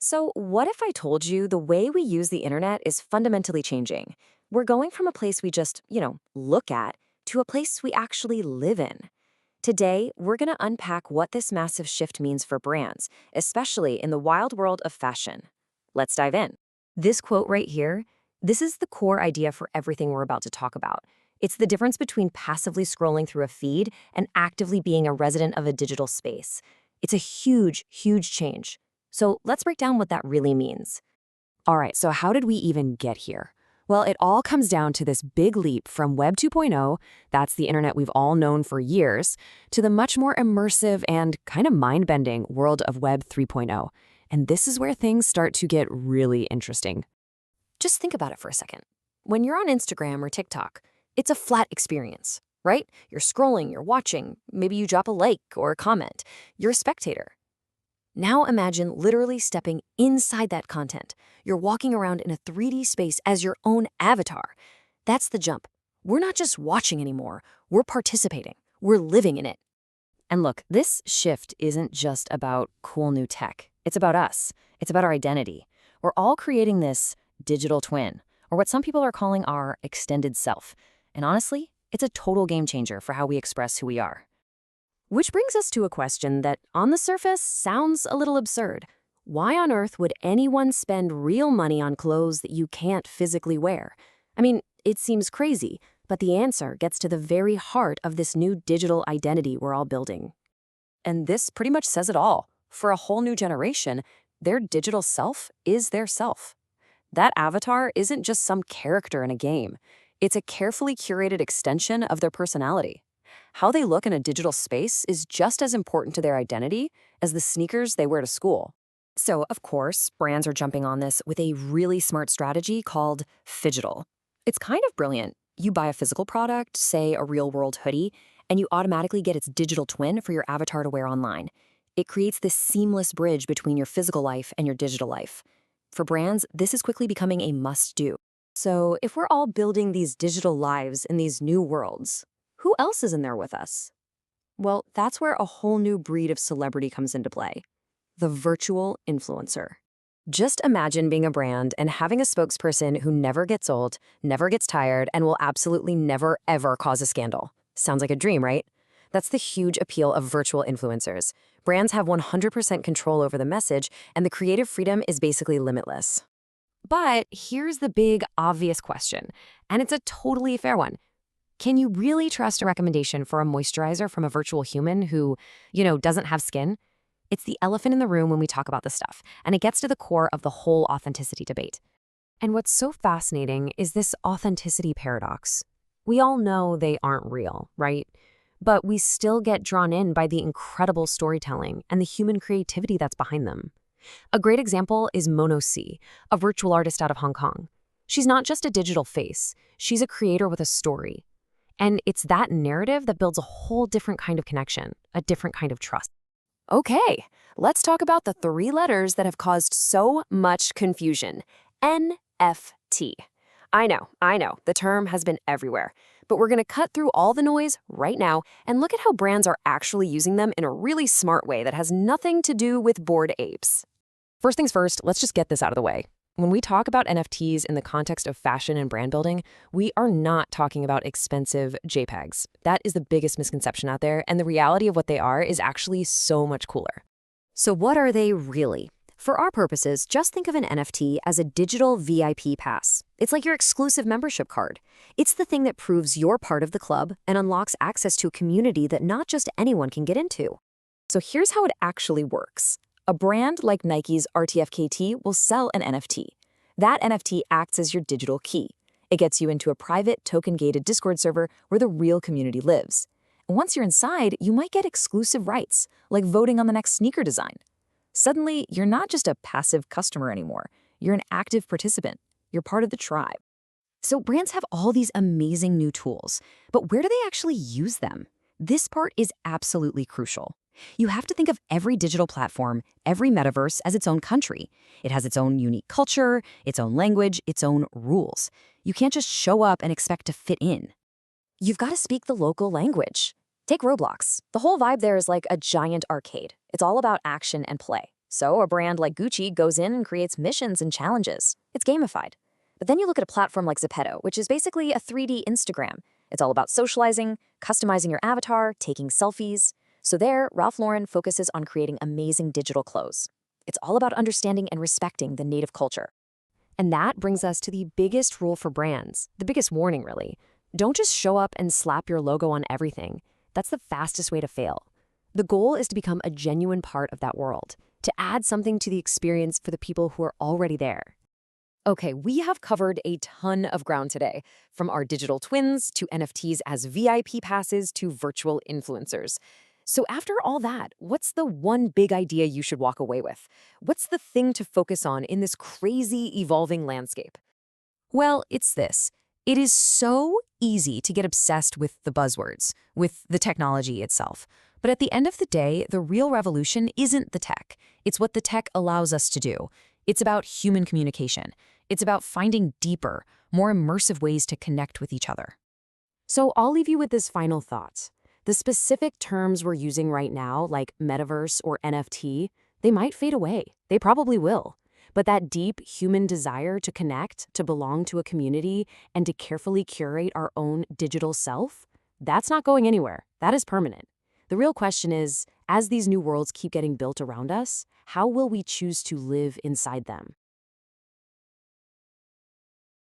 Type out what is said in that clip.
So, what if I told you the way we use the internet is fundamentally changing? We're going from a place we just, look at to a place we actually live in. Today, we're going to unpack what this massive shift means for brands, especially in the wild world of fashion. Let's dive in. This quote right here, this is the core idea for everything we're about to talk about. It's the difference between passively scrolling through a feed and actively being a resident of a digital space. It's a huge, huge change. So let's break down what that really means. All right, so how did we even get here? Well, it all comes down to this big leap from Web 2.0, that's the internet we've all known for years, to the much more immersive and kind of mind-bending world of Web 3.0. And this is where things start to get really interesting. Just think about it for a second. When you're on Instagram or TikTok, it's a flat experience, right? You're scrolling, you're watching, maybe you drop a like or a comment. You're a spectator. Now imagine literally stepping inside that content. You're walking around in a 3D space as your own avatar. That's the jump. We're not just watching anymore, we're participating. We're living in it. And look, this shift isn't just about cool new tech. It's about us. It's about our identity. We're all creating this digital twin, or what some people are calling our extended self. And honestly, it's a total game changer for how we express who we are. Which brings us to a question that, on the surface, sounds a little absurd. Why on earth would anyone spend real money on clothes that you can't physically wear? I mean, it seems crazy, but the answer gets to the very heart of this new digital identity we're all building. And this pretty much says it all. For a whole new generation, their digital self is their self. That avatar isn't just some character in a game. It's a carefully curated extension of their personality. How they look in a digital space is just as important to their identity as the sneakers they wear to school. So, of course, brands are jumping on this with a really smart strategy called phygital. It's kind of brilliant. You buy a physical product, say a real-world hoodie, and you automatically get its digital twin for your avatar to wear online. It creates this seamless bridge between your physical life and your digital life. For brands, this is quickly becoming a must-do. So, if we're all building these digital lives in these new worlds, who else is in there with us? Well, that's where a whole new breed of celebrity comes into play. The virtual influencer. Just imagine being a brand and having a spokesperson who never gets old, never gets tired, and will absolutely never, ever cause a scandal. Sounds like a dream, right? That's the huge appeal of virtual influencers. Brands have 100% control over the message, and the creative freedom is basically limitless. But here's the big, obvious question, and it's a totally fair one. Can you really trust a recommendation for a moisturizer from a virtual human who, doesn't have skin? It's the elephant in the room when we talk about this stuff, and it gets to the core of the whole authenticity debate. And what's so fascinating is this authenticity paradox. We all know they aren't real, right? But we still get drawn in by the incredible storytelling and the human creativity that's behind them. A great example is Mono C, a virtual artist out of Hong Kong. She's not just a digital face, she's a creator with a story. And it's that narrative that builds a whole different kind of connection, a different kind of trust. Okay, let's talk about the three letters that have caused so much confusion. NFT. I know, the term has been everywhere, but we're going to cut through all the noise right now and look at how brands are actually using them in a really smart way that has nothing to do with bored apes. First things first, let's just get this out of the way. When we talk about NFTs in the context of fashion and brand building, we are not talking about expensive JPEGs. That is the biggest misconception out there, and the reality of what they are is actually so much cooler. So what are they really? For our purposes, just think of an NFT as a digital VIP pass. It's like your exclusive membership card. It's the thing that proves you're part of the club and unlocks access to a community that not just anyone can get into. So here's how it actually works. A brand like Nike's RTFKT will sell an NFT. That NFT acts as your digital key. It gets you into a private, token-gated Discord server where the real community lives. And once you're inside, you might get exclusive rights, like voting on the next sneaker design. Suddenly, you're not just a passive customer anymore. You're an active participant. You're part of the tribe. So brands have all these amazing new tools, but where do they actually use them? This part is absolutely crucial. You have to think of every digital platform, every metaverse as its own country. It has its own unique culture, its own language, its own rules. You can't just show up and expect to fit in. You've got to speak the local language. Take Roblox. The whole vibe there is like a giant arcade. It's all about action and play. So a brand like Gucci goes in and creates missions and challenges. It's gamified. But then you look at a platform like Zepeto, which is basically a 3D Instagram. It's all about socializing, customizing your avatar, taking selfies. So there, Ralph Lauren focuses on creating amazing digital clothes. It's all about understanding and respecting the native culture. And that brings us to the biggest rule for brands, the biggest warning, really. Don't just show up and slap your logo on everything. That's the fastest way to fail. The goal is to become a genuine part of that world, to add something to the experience for the people who are already there. Okay, we have covered a ton of ground today, from our digital twins to NFTs as VIP passes to virtual influencers. So after all that, what's the one big idea you should walk away with? What's the thing to focus on in this crazy evolving landscape? Well, it's this. It is so easy to get obsessed with the buzzwords, with the technology itself. But at the end of the day, the real revolution isn't the tech. It's what the tech allows us to do. It's about human communication. It's about finding deeper, more immersive ways to connect with each other. So I'll leave you with this final thought. The specific terms we're using right now, like Metaverse or NFT, they might fade away. They probably will. But that deep human desire to connect, to belong to a community, and to carefully curate our own digital self, that's not going anywhere. That is permanent. The real question is, as these new worlds keep getting built around us, how will we choose to live inside them?